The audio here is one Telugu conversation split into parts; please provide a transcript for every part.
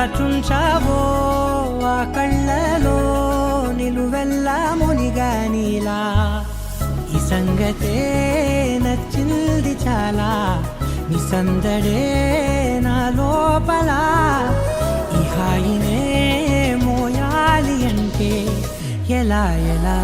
దాచుంచావో ఆ కళ్ళలో నిలువెల్లా మునిగా నీలా ఈ సంగతే నచ్చింది చాలా నీ సందడే నా లోపల ఈ హాయినే మోయాలి అంటే ఎలా ఎలా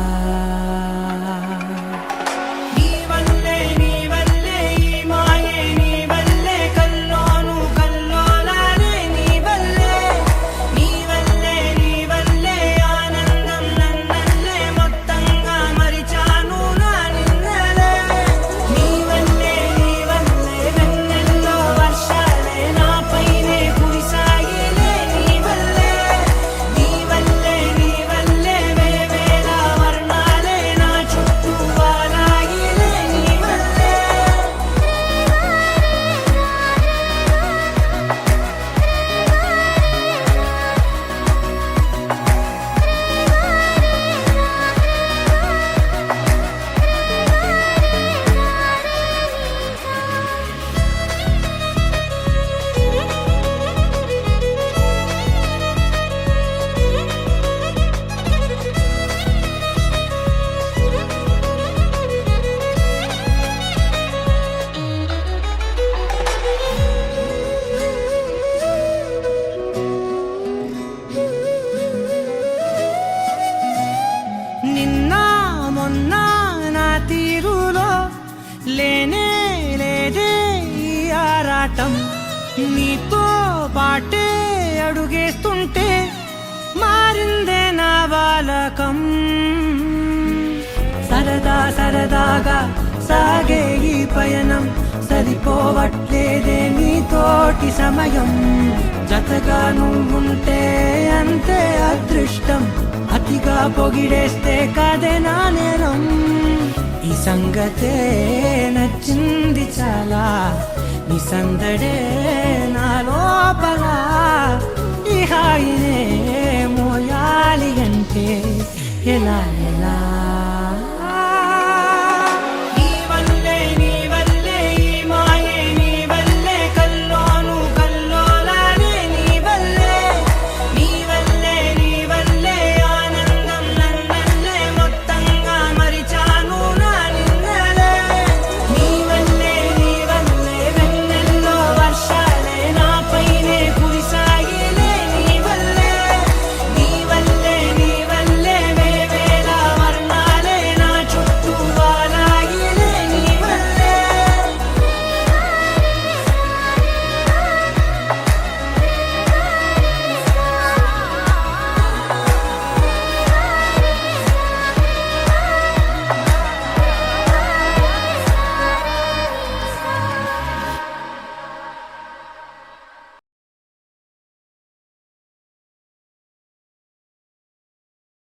లేనే లేదే ఈ ఆరాటం నీతో పాటే అడుగేస్తుంటే మారిందే నా బాలకం సరదా సరదాగా సాగే ఈ పయనం సరిపోవట్లేదే నీతోటి సమయం జతగా నువ్వుంటే అంతే అదృష్టం అతిగా పొగిడేస్తే కదే నా నేరం ఈ సంగతే నచ్చింది చాలా నీ సందడే నా లోపల ఈ హాయినే మోయాలి అంటే ఎలా